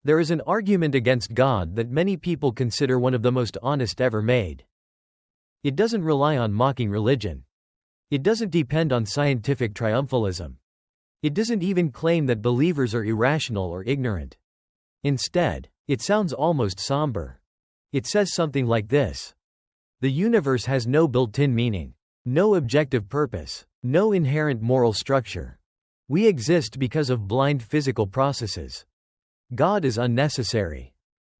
There is an argument against God that many people consider one of the most honest ever made. It doesn't rely on mocking religion. It doesn't depend on scientific triumphalism. It doesn't even claim that believers are irrational or ignorant. Instead, it sounds almost somber. It says something like this: the universe has no built-in meaning, no objective purpose, no inherent moral structure. We exist because of blind physical processes. God is unnecessary.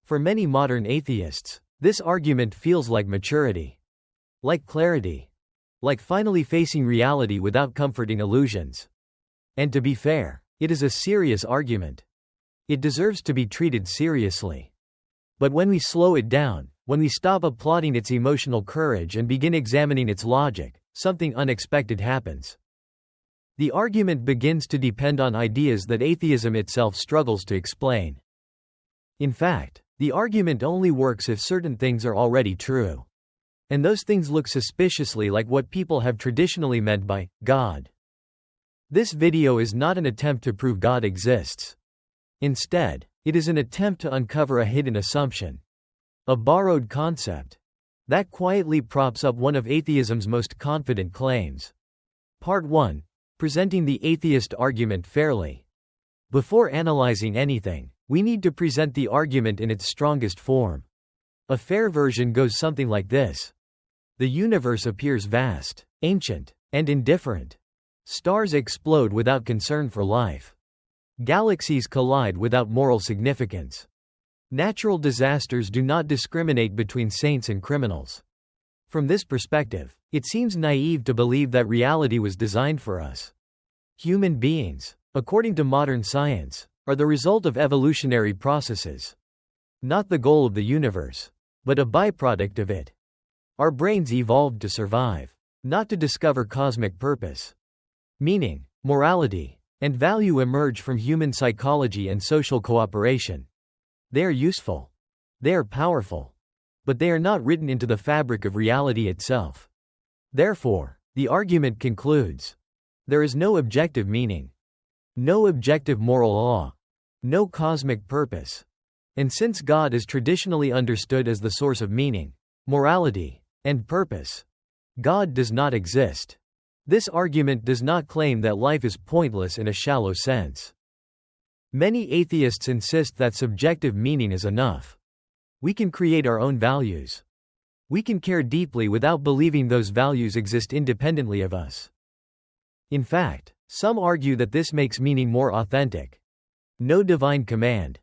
For many modern atheists, this argument feels like maturity, like clarity, like finally facing reality without comforting illusions. And to be fair, it is a serious argument. It deserves to be treated seriously. But when we slow it down, when we stop applauding its emotional courage and begin examining its logic, something unexpected happens. The argument begins to depend on ideas that atheism itself struggles to explain. In fact, the argument only works if certain things are already true. And those things look suspiciously like what people have traditionally meant by God. This video is not an attempt to prove God exists. Instead, it is an attempt to uncover a hidden assumption, a borrowed concept, that quietly props up one of atheism's most confident claims. Part 1. Presenting the atheist argument fairly. Before analyzing anything, we need to present the argument in its strongest form. A fair version goes something like this: the universe appears vast, ancient, and indifferent. Stars explode without concern for life. Galaxies collide without moral significance. Natural disasters do not discriminate between saints and criminals. From this perspective, it seems naive to believe that reality was designed for us. Human beings, according to modern science, are the result of evolutionary processes. Not the goal of the universe, but a byproduct of it. Our brains evolved to survive, not to discover cosmic purpose. Meaning, morality, and value emerge from human psychology and social cooperation. They are useful. They are powerful. But they are not written into the fabric of reality itself. Therefore, the argument concludes: there is no objective meaning, no objective moral law, no cosmic purpose. And since God is traditionally understood as the source of meaning, morality, and purpose, God does not exist. This argument does not claim that life is pointless in a shallow sense. Many atheists insist that subjective meaning is enough. We can create our own values. We can care deeply without believing those values exist independently of us. In fact, some argue that this makes meaning more authentic. No divine command.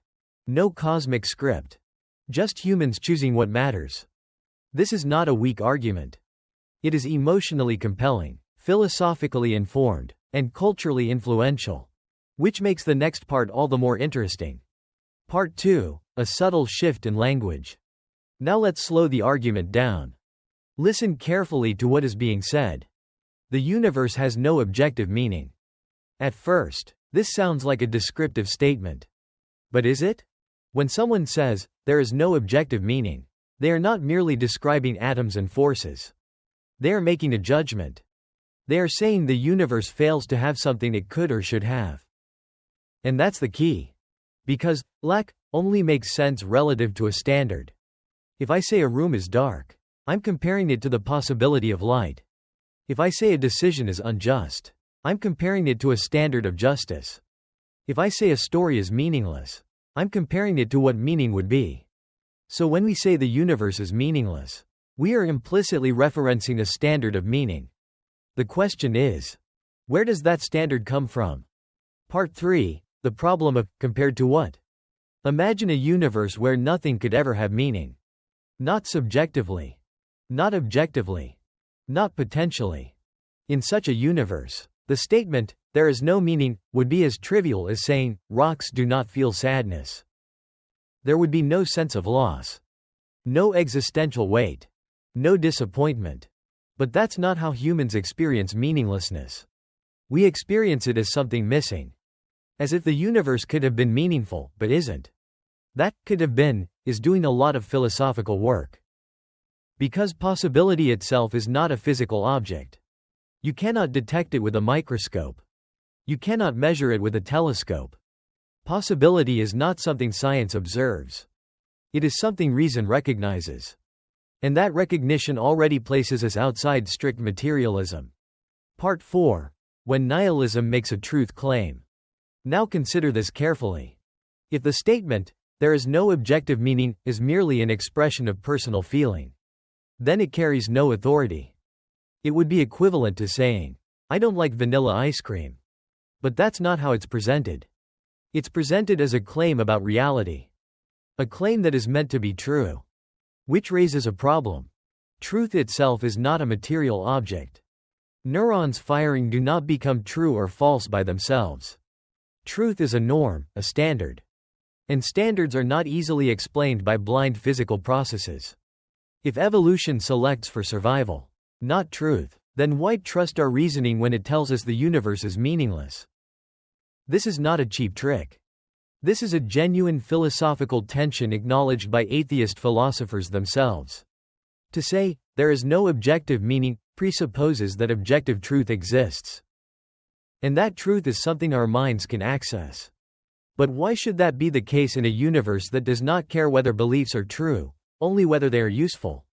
No cosmic script. Just humans choosing what matters. This is not a weak argument. It is emotionally compelling, philosophically informed, and culturally influential. Which makes the next part all the more interesting. Part 2, a subtle shift in language. Now let's slow the argument down. Listen carefully to what is being said. The universe has no objective meaning. At first, this sounds like a descriptive statement. But is it? When someone says, there is no objective meaning, they are not merely describing atoms and forces. They are making a judgment. They are saying the universe fails to have something it could or should have. And that's the key. Because lack only makes sense relative to a standard. If I say a room is dark, I'm comparing it to the possibility of light. If I say a decision is unjust, I'm comparing it to a standard of justice. If I say a story is meaningless, I'm comparing it to what meaning would be. So when we say the universe is meaningless, we are implicitly referencing a standard of meaning. The question is, where does that standard come from? Part 3, the problem of compared to what? Imagine a universe where nothing could ever have meaning. Not subjectively. Not objectively. Not potentially. In such a universe, the statement, there is no meaning, would be as trivial as saying, rocks do not feel sadness. There would be no sense of loss. No existential weight. No disappointment. But that's not how humans experience meaninglessness. We experience it as something missing. As if the universe could have been meaningful, but isn't. That could have been is doing a lot of philosophical work. Because possibility itself is not a physical object. You cannot detect it with a microscope. You cannot measure it with a telescope. Possibility is not something science observes. It is something reason recognizes. And that recognition already places us outside strict materialism. Part 4. When nihilism makes a truth claim. Now consider this carefully. If the statement, "there is no objective meaning," is merely an expression of personal feeling, then it carries no authority. It would be equivalent to saying, "I don't like vanilla ice cream." But that's not how it's presented. It's presented as a claim about reality. A claim that is meant to be true. Which raises a problem. Truth itself is not a material object. Neurons firing do not become true or false by themselves. Truth is a norm, a standard. And standards are not easily explained by blind physical processes. If evolution selects for survival, not truth, then why trust our reasoning when it tells us the universe is meaningless? This is not a cheap trick. This is a genuine philosophical tension acknowledged by atheist philosophers themselves. To say, "there is no objective meaning," presupposes that objective truth exists. And that truth is something our minds can access. But why should that be the case in a universe that does not care whether beliefs are true, only whether they are useful?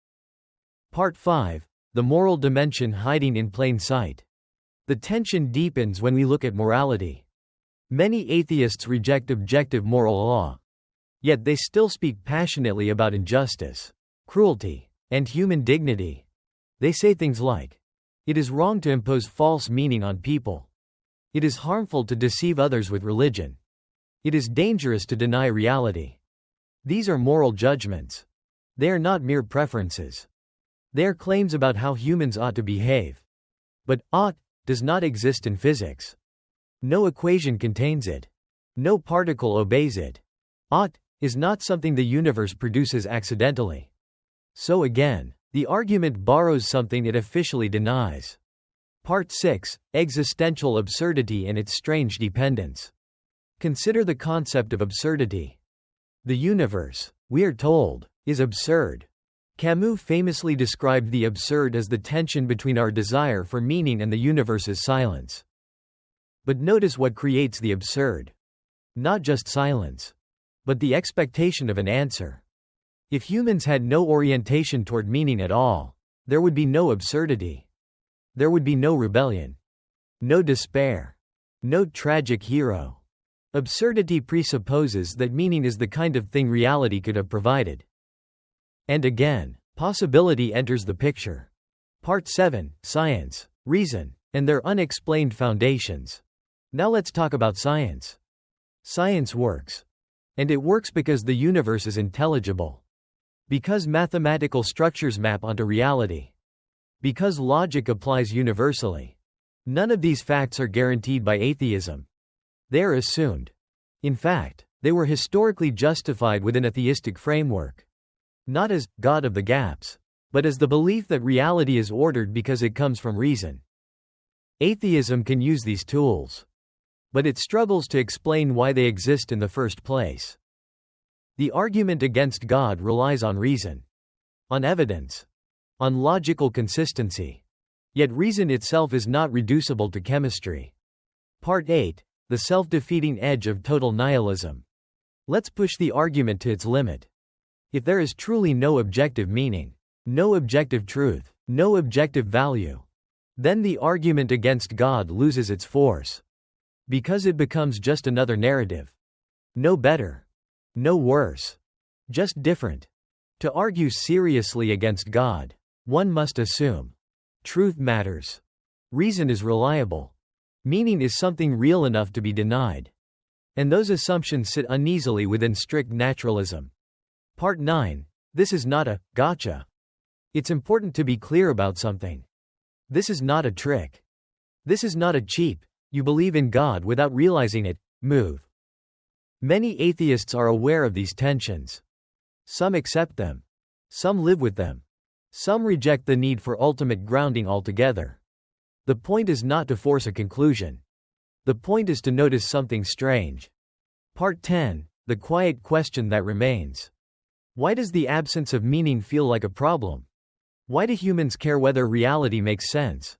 Part 5. The moral dimension hiding in plain sight. The tension deepens when we look at morality. Many atheists reject objective moral law. Yet they still speak passionately about injustice, cruelty, and human dignity. They say things like, "It is wrong to impose false meaning on people. It is harmful to deceive others with religion. It is dangerous to deny reality." These are moral judgments. They are not mere preferences. They are claims about how humans ought to behave. But ought does not exist in physics. No equation contains it. No particle obeys it. Ought is not something the universe produces accidentally. So again, the argument borrows something it officially denies. Part 6. Existential absurdity and its strange dependence. Consider the concept of absurdity. The universe, we are told, is absurd. Camus famously described the absurd as the tension between our desire for meaning and the universe's silence. But notice what creates the absurd. Not just silence, but the expectation of an answer. If humans had no orientation toward meaning at all, there would be no absurdity. There would be no rebellion. No despair. No tragic hero. Absurdity presupposes that meaning is the kind of thing reality could have provided. And again, possibility enters the picture. Part 7. Science, reason, and their unexplained foundations. Now let's talk about science. Science works. And it works because the universe is intelligible. Because mathematical structures map onto reality. Because logic applies universally. None of these facts are guaranteed by atheism. They are assumed. In fact, they were historically justified within a theistic framework. Not as God of the gaps, but as the belief that reality is ordered because it comes from reason. Atheism can use these tools. But it struggles to explain why they exist in the first place. The argument against God relies on reason, on evidence, on logical consistency. Yet reason itself is not reducible to chemistry. Part 8. The self-defeating edge of total nihilism. Let's push the argument to its limit. If there is truly no objective meaning, no objective truth, no objective value, then the argument against God loses its force. Because it becomes just another narrative. No better. No worse. Just different. To argue seriously against God, one must assume truth matters. Reason is reliable. Meaning is something real enough to be denied. And those assumptions sit uneasily within strict naturalism. Part 9. This is not a gotcha. It's important to be clear about something. This is not a trick. This is not a cheap, you believe in God without realizing it, move. Many atheists are aware of these tensions. Some accept them. Some live with them. Some reject the need for ultimate grounding altogether. The point is not to force a conclusion. The point is to notice something strange. Part 10. The quiet question that remains. Why does the absence of meaning feel like a problem? Why do humans care whether reality makes sense?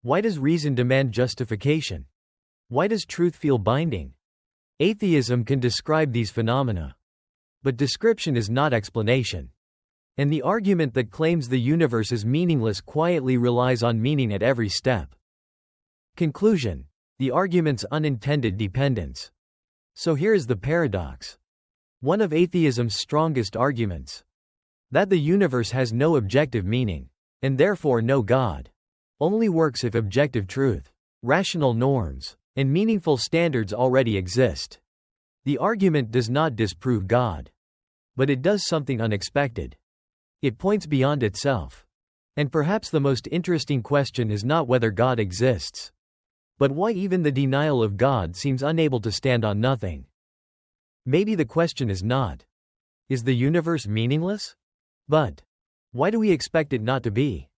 Why does reason demand justification? Why does truth feel binding? Atheism can describe these phenomena. But description is not explanation. And the argument that claims the universe is meaningless quietly relies on meaning at every step. Conclusion: the argument's unintended dependence. So here is the paradox. One of atheism's strongest arguments. That the universe has no objective meaning, and therefore no God. Only works if objective truth, rational norms, and meaningful standards already exist. The argument does not disprove God. But it does something unexpected. It points beyond itself. And perhaps the most interesting question is not whether God exists, but why even the denial of God seems unable to stand on nothing. Maybe the question is not, is the universe meaningless? But why do we expect it not to be?